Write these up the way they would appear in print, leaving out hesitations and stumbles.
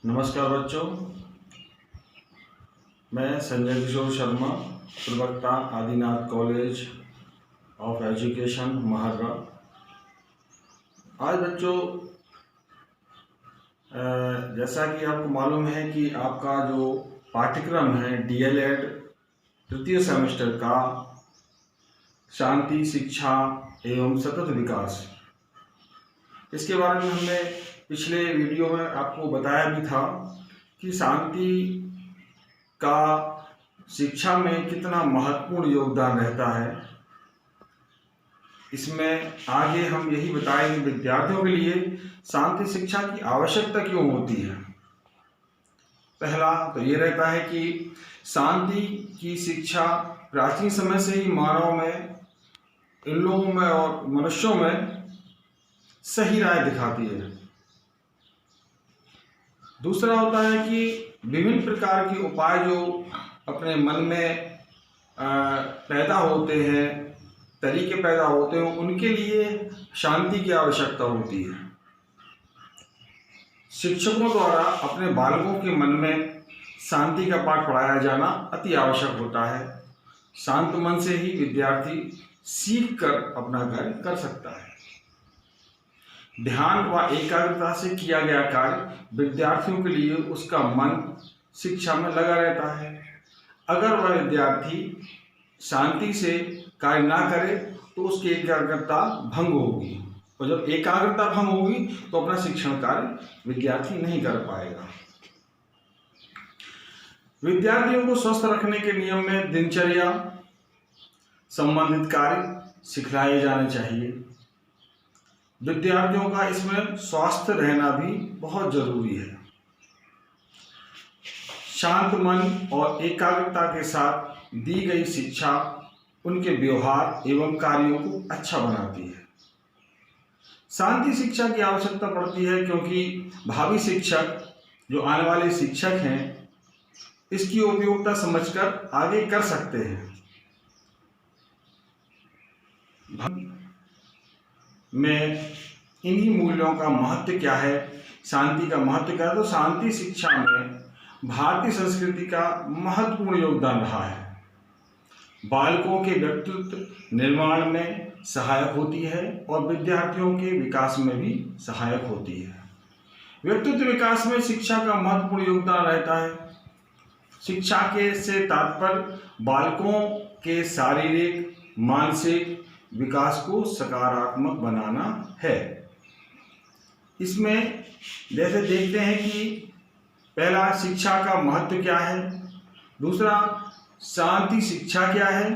नमस्कार बच्चों, मैं संजय किशोर शर्मा, प्रवक्ता आदिनाथ कॉलेज ऑफ एजुकेशन महारा। आज बच्चों, जैसा कि आपको मालूम है कि आपका जो पाठ्यक्रम है डीएलएड तृतीय सेमेस्टर का शांति, शिक्षा एवं सतत विकास, इसके बारे में हमने पिछले वीडियो में आपको बताया भी था कि शांति का शिक्षा में कितना महत्वपूर्ण योगदान रहता है। इसमें आगे हम यही बताएंगे विद्यार्थियों के लिए शांति शिक्षा की आवश्यकता क्यों होती है। पहला तो ये रहता है कि शांति की शिक्षा प्राचीन समय से ही मानव में, इन लोगों में और मनुष्यों में सही राय दिखाती है। दूसरा होता है कि विभिन्न प्रकार के उपाय जो अपने मन में पैदा होते हैं, तरीके पैदा होते हैं, उनके लिए शांति की आवश्यकता होती है। शिक्षकों द्वारा अपने बालकों के मन में शांति का पाठ पढ़ाया जाना अति आवश्यक होता है। शांत मन से ही विद्यार्थी सीख कर अपना कार्य कर सकता है। ध्यान व एकाग्रता से किया गया कार्य विद्यार्थियों के लिए उसका मन शिक्षा में लगा रहता है। अगर वह विद्यार्थी शांति से कार्य ना करे तो उसकी एकाग्रता भंग होगी, और जब एकाग्रता भंग होगी तो अपना शिक्षण कार्य विद्यार्थी नहीं कर पाएगा। विद्यार्थियों को स्वस्थ रखने के नियम में दिनचर्या संबंधित कार्य सिखलाए जाने चाहिए। विद्यार्थियों का इसमें स्वस्थ रहना भी बहुत जरूरी है। शांत मन और एकाग्रता के साथ दी गई शिक्षा उनके व्यवहार एवं कार्यों को अच्छा बनाती है। शांति शिक्षा की आवश्यकता पड़ती है क्योंकि भावी शिक्षक, जो आने वाले शिक्षक हैं, इसकी उपयोगिता समझकर आगे कर सकते हैं। में इन्हीं मूल्यों का महत्व क्या है, शांति का महत्व क्या है, तो शांति शिक्षा में भारतीय संस्कृति का महत्वपूर्ण योगदान रहा है। बालकों के व्यक्तित्व निर्माण में सहायक होती है और विद्यार्थियों के विकास में भी सहायक होती है। व्यक्तित्व विकास में शिक्षा का महत्वपूर्ण योगदान रहता है। शिक्षा के से तात्पर्य बालकों के शारीरिक, मानसिक विकास को सकारात्मक बनाना है। इसमें जैसे देखते हैं कि पहला शिक्षा का महत्व क्या है, दूसरा शांति शिक्षा क्या है,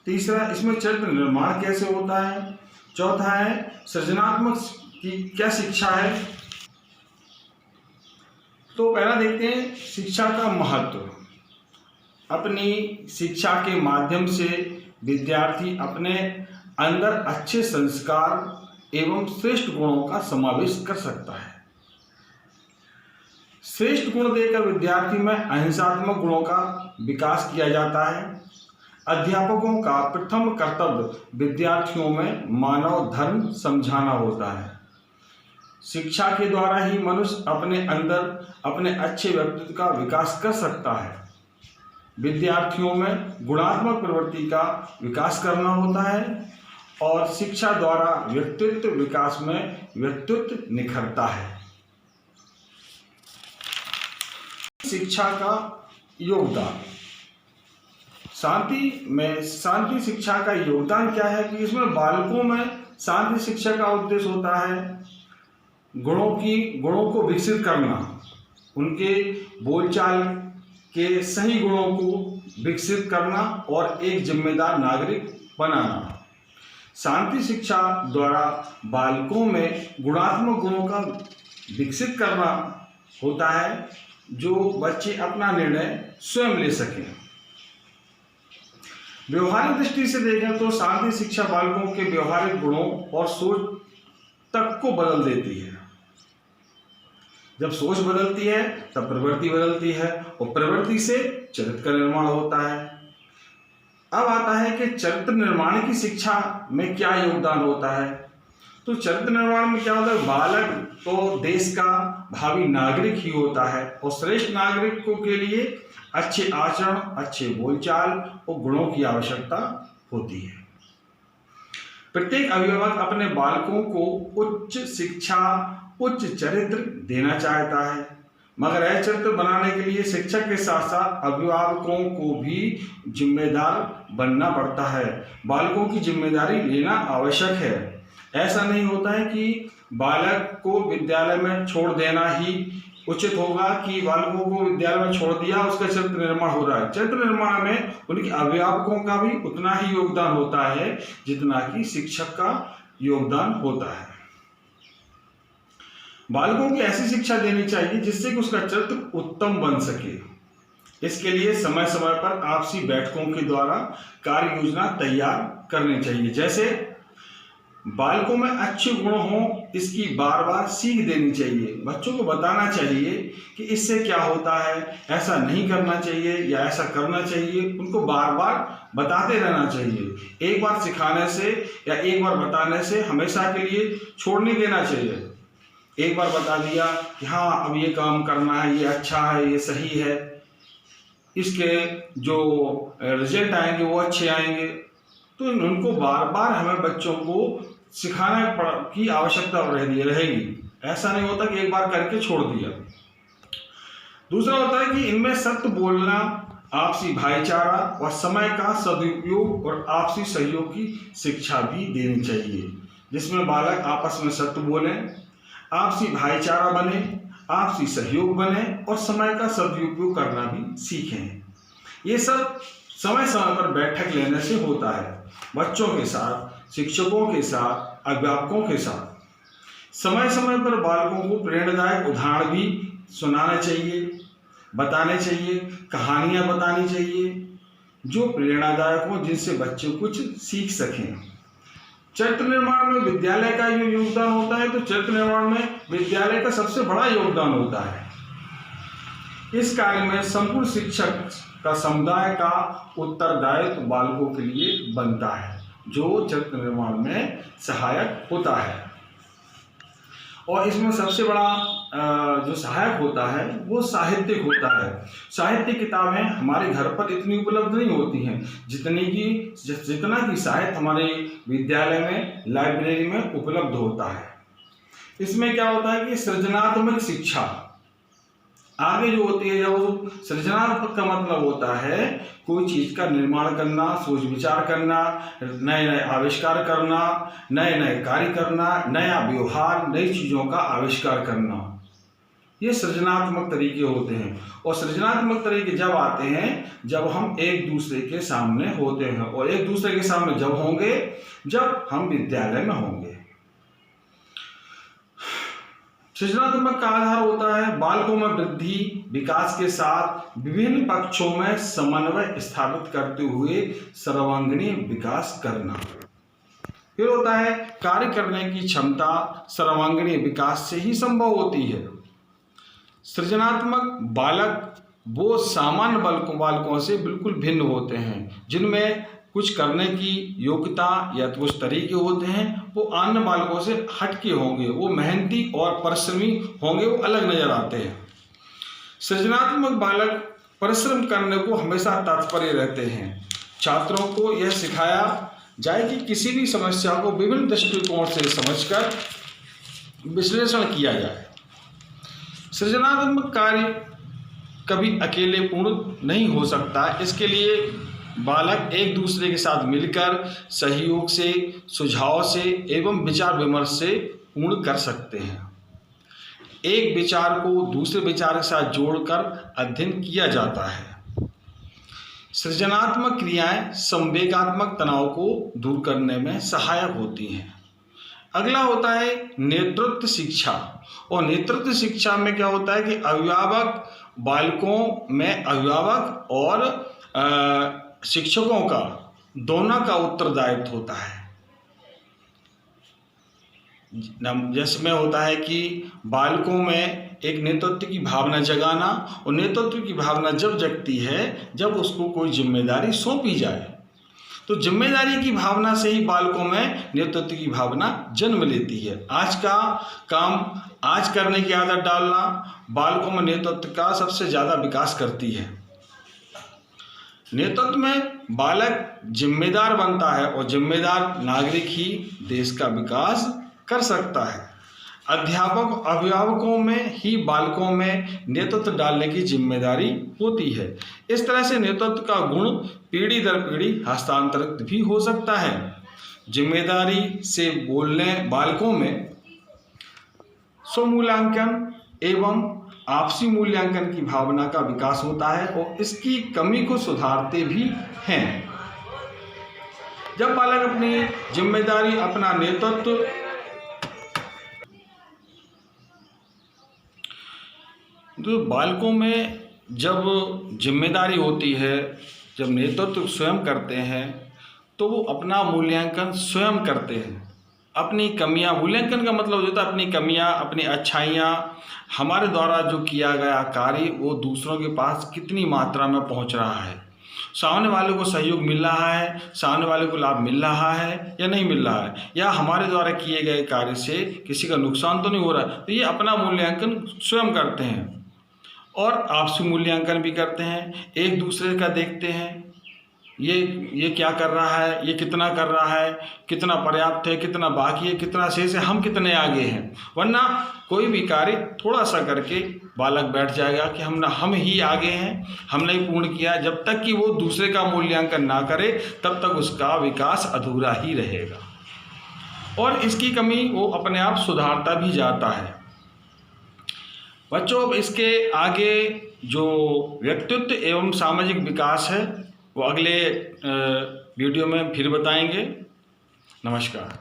तीसरा इसमें चरित्र निर्माण कैसे होता है, चौथा है सृजनात्मक की क्या शिक्षा है। तो पहला देखते हैं शिक्षा का महत्व। अपनी शिक्षा के माध्यम से विद्यार्थी अपने अंदर अच्छे संस्कार एवं श्रेष्ठ गुणों का समावेश कर सकता है। श्रेष्ठ गुण देकर विद्यार्थी में अहिंसात्मक गुणों का विकास किया जाता है। अध्यापकों का प्रथम कर्तव्य विद्यार्थियों में मानव धर्म समझाना होता है। शिक्षा के द्वारा ही मनुष्य अपने अंदर अपने अच्छे व्यक्तित्व का विकास कर सकता है। विद्यार्थियों में गुणात्मक प्रवृत्ति का विकास करना होता है और शिक्षा द्वारा व्यक्तित्व विकास में व्यक्तित्व निखरता है। शिक्षा का योगदान, शांति शिक्षा का योगदान क्या है कि इसमें बालकों में शांति शिक्षा का उद्देश्य होता है गुणों को विकसित करना, उनके बोलचाल के सही गुणों को विकसित करना और एक जिम्मेदार नागरिक बनाना। शांति शिक्षा द्वारा बालकों में गुणात्मक गुणों का विकसित करना होता है, जो बच्चे अपना निर्णय स्वयं ले सकें। व्यवहारिक दृष्टि से देखें तो शांति शिक्षा बालकों के व्यवहारिक गुणों और सोच तक को बदल देती है। जब सोच बदलती है तब प्रवृत्ति बदलती है और प्रवृत्ति से चरित्र का निर्माण होता है। अब आता है कि चरित्र निर्माण की शिक्षा में क्या योगदान होता है। तो चरित्र निर्माण में क्या होता है, बालक तो देश का भावी नागरिक ही होता है और श्रेष्ठ नागरिकों के लिए अच्छे आचरण, अच्छे बोलचाल और गुणों की आवश्यकता होती है। प्रत्येक अभिभावक अपने बालकों को उच्च शिक्षा, उच्च चरित्र देना चाहता है, मगर यह चरित्र बनाने के लिए शिक्षक के साथ साथ अभिभावकों को भी जिम्मेदार बनना पड़ता है। बालकों की जिम्मेदारी लेना आवश्यक है। ऐसा नहीं होता है कि बालक को विद्यालय में छोड़ देना ही उचित होगा कि बालकों को विद्यालय में छोड़ दिया, उसका चरित्र निर्माण हो रहा है। चरित्र निर्माण में उनके अभिभावकों का भी उतना ही योगदान होता है जितना कि शिक्षक का योगदान होता है। बालकों को ऐसी शिक्षा देनी चाहिए जिससे कि उसका चरित्र उत्तम बन सके। इसके लिए समय समय पर आपसी बैठकों के द्वारा कार्य योजना तैयार करनी चाहिए। जैसे बालकों में अच्छे गुण हों, इसकी बार बार सीख देनी चाहिए। बच्चों को बताना चाहिए कि इससे क्या होता है, ऐसा नहीं करना चाहिए या ऐसा करना चाहिए। उनको बार बार बताते रहना चाहिए। एक बार सिखाने से या एक बार बताने से हमेशा के लिए छोड़ नहीं देना चाहिए। एक बार बता दिया कि हाँ अब ये काम करना है, ये अच्छा है, ये सही है, इसके जो रिजल्ट आएंगे वो अच्छे आएंगे। तो उनको बार बार हमें बच्चों को सिखाने की आवश्यकता रहेगी। ऐसा नहीं होता कि एक बार करके छोड़ दिया। दूसरा होता है कि इनमें सत्य बोलना, आपसी भाईचारा और समय का सदुपयोग और आपसी सहयोग की शिक्षा भी देनी चाहिए, जिसमें बालक आपस में सत्य बोले, आपसी भाईचारा बने, आपसी सहयोग बने और समय का सदुपयोग करना भी सीखें। ये सब समय समय पर बैठक लेने से होता है। बच्चों के साथ, शिक्षकों के साथ, अभिभावकों के साथ समय समय पर बालकों को प्रेरणादायक उदाहरण भी सुनाने चाहिए, बताने चाहिए, कहानियाँ बतानी चाहिए जो प्रेरणादायक हो, जिनसे बच्चे कुछ सीख सकें। चरित्र निर्माण में विद्यालय का जो योगदान होता है, तो चरित्र निर्माण में विद्यालय का सबसे बड़ा योगदान होता है। इस कार्य में संपूर्ण शिक्षक का समुदाय का उत्तरदायित्व बालकों के लिए बनता है, जो चरित्र निर्माण में सहायक होता है। और इसमें सबसे बड़ा जो सहायक होता है वो साहित्यिक होता है। साहित्य किताबें हमारे घर पर इतनी उपलब्ध नहीं होती हैं जितना कि साहित्य हमारे विद्यालय में, लाइब्रेरी में उपलब्ध होता है। इसमें क्या होता है कि सृजनात्मक शिक्षा आगे जो होती है, जब सृजनात्मक का मतलब होता है कोई चीज़ का निर्माण करना, सोच विचार करना, नए नए आविष्कार करना, नए नए कार्य करना, नया व्यवहार, नई चीज़ों का आविष्कार करना, ये सृजनात्मक तरीके होते हैं। और सृजनात्मक तरीके जब आते हैं जब हम एक दूसरे के सामने होते हैं, और एक दूसरे के सामने जब होंगे जब हम विद्यालय में होंगे। सृजनात्मक का आधार होता है बालकों में वृद्धि, विकास के साथ विभिन्न पक्षों में समन्वय स्थापित करते हुए सर्वांगीण विकास करना। फिर होता है कार्य करने की क्षमता सर्वांगीण विकास से ही संभव होती है। सृजनात्मक बालक वो सामान्य बालकों से बिल्कुल भिन्न होते हैं, जिनमें कुछ करने की योग्यता या तो कुछ तरीके होते हैं वो अन्य बालकों से हटके होंगे, वो मेहनती और परिश्रमी होंगे, वो अलग नजर आते हैं। सृजनात्मक बालक परिश्रम करने को हमेशा तत्पर रहते हैं। छात्रों को यह सिखाया जाए कि किसी भी समस्या को विभिन्न दृष्टिकोण से समझकर विश्लेषण किया जाए। सृजनात्मक कार्य कभी अकेले पूर्ण नहीं हो सकता, इसके लिए बालक एक दूसरे के साथ मिलकर सहयोग से, सुझाव से एवं विचार विमर्श से पूर्ण कर सकते हैं। एक विचार को दूसरे विचार के साथ जोड़कर अध्ययन किया जाता है। सृजनात्मक क्रियाएं संवेगात्मक तनाव को दूर करने में सहायक होती हैं। अगला होता है नेतृत्व शिक्षा। और नेतृत्व शिक्षा में क्या होता है कि अभिभावक, बालकों में अभिभावक और शिक्षकों का दोनों का उत्तरदायित्व होता है। जिसमें होता है कि बालकों में एक नेतृत्व की भावना जगाना, और नेतृत्व की भावना जब जगती है जब उसको कोई जिम्मेदारी सौंपी जाए। तो जिम्मेदारी की भावना से ही बालकों में नेतृत्व की भावना जन्म लेती है। आज का काम आज करने की आदत डालना बालकों में नेतृत्व का सबसे ज़्यादा विकास करती है। नेतृत्व में बालक जिम्मेदार बनता है और जिम्मेदार नागरिक ही देश का विकास कर सकता है। अध्यापक अभिभावकों में ही बालकों में नेतृत्व डालने की जिम्मेदारी होती है। इस तरह से नेतृत्व का गुण पीढ़ी दर पीढ़ी हस्तांतरित भी हो सकता है। जिम्मेदारी से बोलने बालकों में स्वमूल्यांकन एवं आपसी मूल्यांकन की भावना का विकास होता है और इसकी कमी को सुधारते भी हैं। जब बालक अपनी जिम्मेदारी अपना नेतृत्व तो बालकों में जब जिम्मेदारी होती है, जब नेतृत्व स्वयं करते हैं तो वो अपना मूल्यांकन स्वयं करते हैं। अपनी कमियां, मूल्यांकन का मतलब होता है अपनी कमियां, अपनी अच्छाइयां, हमारे द्वारा जो किया गया कार्य वो दूसरों के पास कितनी मात्रा में पहुंच रहा है, सामने वाले को सहयोग मिल रहा है, सामने वाले को लाभ मिल रहा है या नहीं मिल रहा है, या हमारे द्वारा किए गए कार्य से किसी का नुकसान तो नहीं हो रहा है। तो ये अपना मूल्यांकन स्वयं करते हैं और आपसी मूल्यांकन भी करते हैं। एक दूसरे का देखते हैं, ये क्या कर रहा है, ये कितना कर रहा है, कितना पर्याप्त है, कितना बाकी है, कितना शेष है, हम कितने आगे हैं। वरना कोई भी कार्य थोड़ा सा करके बालक बैठ जाएगा कि हम ही आगे हैं, हमने ही पूर्ण किया। जब तक कि वो दूसरे का मूल्यांकन ना करे तब तक उसका विकास अधूरा ही रहेगा और इसकी कमी वो अपने आप सुधारता भी जाता है। बच्चों, अब इसके आगे जो व्यक्तित्व एवं सामाजिक विकास है वो अगले वीडियो में फिर बताएंगे। नमस्कार।